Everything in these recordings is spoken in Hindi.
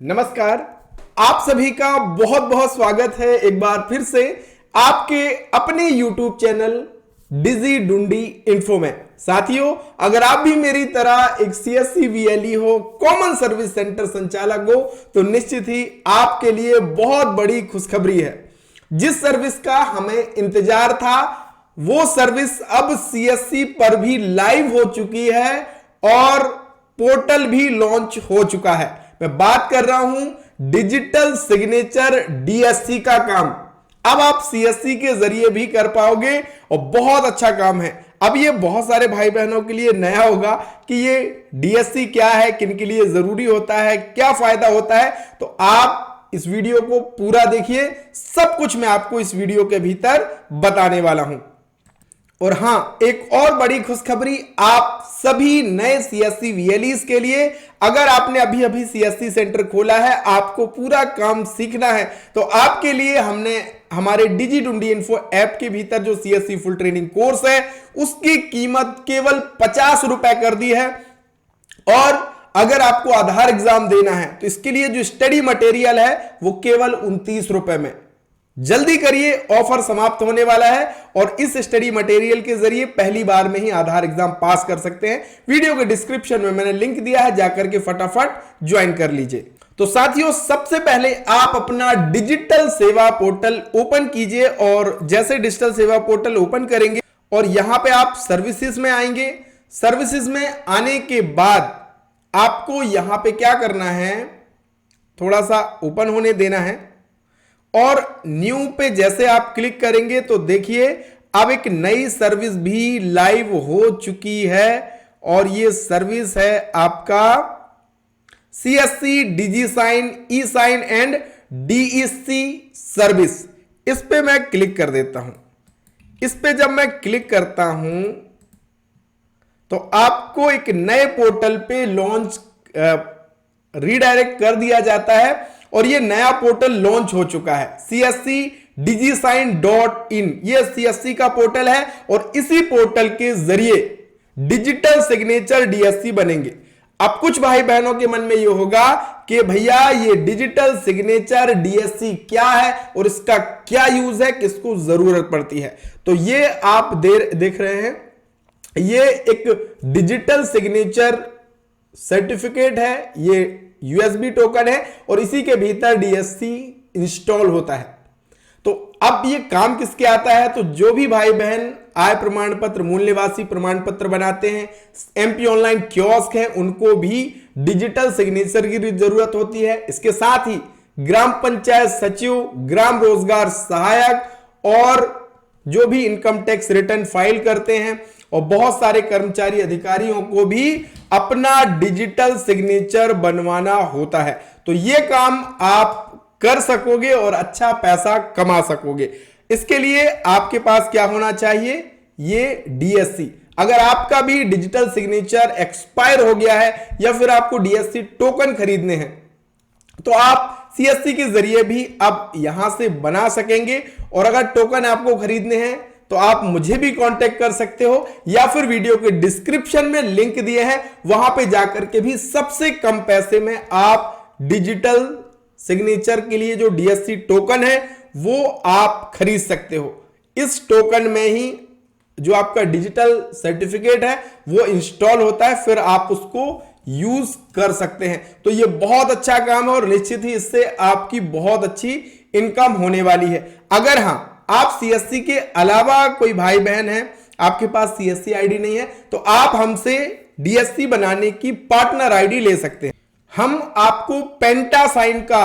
नमस्कार। आप सभी का बहुत बहुत स्वागत है एक बार फिर से आपके अपने YouTube चैनल डिजी डुंडी इन्फो में। साथियों, अगर आप भी मेरी तरह एक CSC VLE हो, कॉमन सर्विस सेंटर संचालक हो, तो निश्चित ही आपके लिए बहुत बड़ी खुशखबरी है। जिस सर्विस का हमें इंतजार था वो सर्विस अब CSC पर भी लाइव हो चुकी है और पोर्टल भी लॉन्च हो चुका है। मैं बात कर रहा हूं डिजिटल सिग्नेचर DSC का काम। अब आप CSC के जरिए भी कर पाओगे और बहुत अच्छा काम है। अब ये बहुत सारे भाई बहनों के लिए नया होगा कि ये DSC क्या है, किन के लिए जरूरी होता है, क्या फायदा होता है। तो आप इस वीडियो को पूरा देखिए, सब कुछ मैं आपको इस वीडियो के भीतर बताने वाला हूं। और हां, एक और बड़ी खुशखबरी आप सभी नए CSC VLEs के लिए। अगर आपने अभी अभी CSC सेंटर खोला है, आपको पूरा काम सीखना है, तो आपके लिए हमने हमारे डिजी डुंडी इन्फो ऐप के भीतर जो CSC फुल ट्रेनिंग कोर्स है उसकी कीमत केवल 50 रुपए कर दी है। और अगर आपको आधार एग्जाम देना है तो इसके लिए जो स्टडी मटेरियल है वो केवल 29 रुपए में। जल्दी करिए, ऑफर समाप्त होने वाला है और इस स्टडी मटेरियल के जरिए पहली बार में ही आधार एग्जाम पास कर सकते हैं। वीडियो के डिस्क्रिप्शन में मैंने लिंक दिया है, जाकर के फटाफट ज्वाइन कर लीजिए। तो साथियों, सबसे पहले आप अपना डिजिटल सेवा पोर्टल ओपन कीजिए और जैसे डिजिटल सेवा पोर्टल ओपन करेंगे और यहां पे आप सर्विसेज में आएंगे। सर्विसेज में आने के बाद आपको यहां पे क्या करना है, थोड़ा सा ओपन होने देना है और न्यू पे जैसे आप क्लिक करेंगे तो देखिए अब एक नई सर्विस भी लाइव हो चुकी है और ये सर्विस है आपका CSC DigiSign, eSign and DEC service. इस पे मैं क्लिक कर देता हूं। इस पे जब मैं क्लिक करता हूं तो आपको एक नए पोर्टल पे लॉन्च रीडायरेक्ट कर दिया जाता है और ये नया पोर्टल लॉन्च हो चुका है, CSC DigiSign.in। ये CSC का पोर्टल है और इसी पोर्टल के जरिए डिजिटल सिग्नेचर DSC बनेंगे। अब कुछ भाई बहनों के मन में ये होगा कि भैया ये डिजिटल सिग्नेचर DSC क्या है और इसका क्या यूज है, किसको जरूरत पड़ती है। तो ये आप देख रहे हैं, ये एक डिजिटल सिग्नेचर सर्टिफिकेट है, ये USB टोकन है और इसी के भीतर DSC इंस्टॉल होता है। तो अब ये काम किसके आता है, तो जो भी भाई बहन आय प्रमाण पत्र, मूल निवासी प्रमाण पत्र बनाते हैं, MP ऑनलाइन कियोस्क है, उनको भी डिजिटल सिग्नेचर की जरूरत होती है। इसके साथ ही ग्राम पंचायत सचिव, ग्राम रोजगार सहायक और जो भी इनकम टैक्स रिटर्न फाइल करते हैं और बहुत सारे कर्मचारी अधिकारियों को भी अपना डिजिटल सिग्नेचर बनवाना होता है। तो ये काम आप कर सकोगे और अच्छा पैसा कमा सकोगे। इसके लिए आपके पास क्या होना चाहिए, ये DSC। अगर आपका भी डिजिटल सिग्नेचर एक्सपायर हो गया है या फिर आपको DSC टोकन खरीदने हैं तो आप CSC के जरिए भी अब यहां से बना सकेंगे। और अगर टोकन आपको खरीदने हैं तो आप मुझे भी कांटेक्ट कर सकते हो या फिर वीडियो के डिस्क्रिप्शन में लिंक दिए हैं, वहां पे जाकर के भी सबसे कम पैसे में आप डिजिटल सिग्नेचर के लिए जो DSC टोकन है वो आप खरीद सकते हो। इस टोकन में ही जो आपका डिजिटल सर्टिफिकेट है वो इंस्टॉल होता है, फिर आप उसको यूज कर सकते हैं। तो ये बहुत अच्छा काम है और निश्चित ही इससे आपकी बहुत अच्छी इनकम होने वाली है। अगर हां, आप CSC के अलावा कोई भाई बहन है, आपके पास CSC ID नहीं है, तो आप हमसे DSC बनाने की पार्टनर ID ले सकते हैं। हम आपको पेंटासाइन का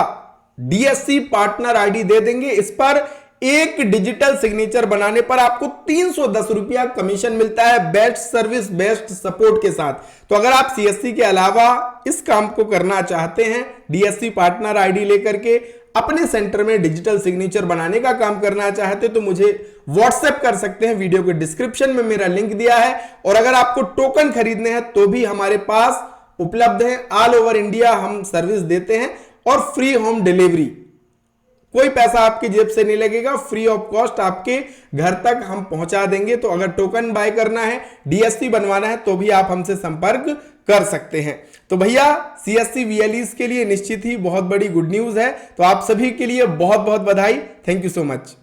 DSC पार्टनर ID दे देंगे। इस पर एक डिजिटल सिग्नेचर बनाने पर आपको 310 रुपया कमीशन मिलता है, बेस्ट सर्विस बेस्ट सपोर्ट के साथ। तो अगर आप CSC के अलावा इस काम को करना चाहते हैं, DSC पार्टनर ID लेकर के अपने सेंटर में डिजिटल सिग्नेचर बनाने का काम करना चाहते तो मुझे व्हाट्सएप कर सकते हैं। वीडियो के डिस्क्रिप्शन में मेरा लिंक दिया है। और अगर आपको टोकन खरीदने हैं तो भी हमारे पास उपलब्ध है। ऑल ओवर इंडिया हम सर्विस देते हैं और फ्री होम डिलीवरी, कोई पैसा आपकी जेब से नहीं लगेगा, फ्री ऑफ कॉस्ट आपके घर तक हम पहुंचा देंगे। तो अगर टोकन बाय करना है, DSC बनवाना है तो भी आप हमसे संपर्क कर सकते हैं। तो भैया सीएससी वीएलईज के लिए निश्चित ही बहुत बड़ी गुड न्यूज है। तो आप सभी के लिए बहुत बहुत बधाई। Thank you so much.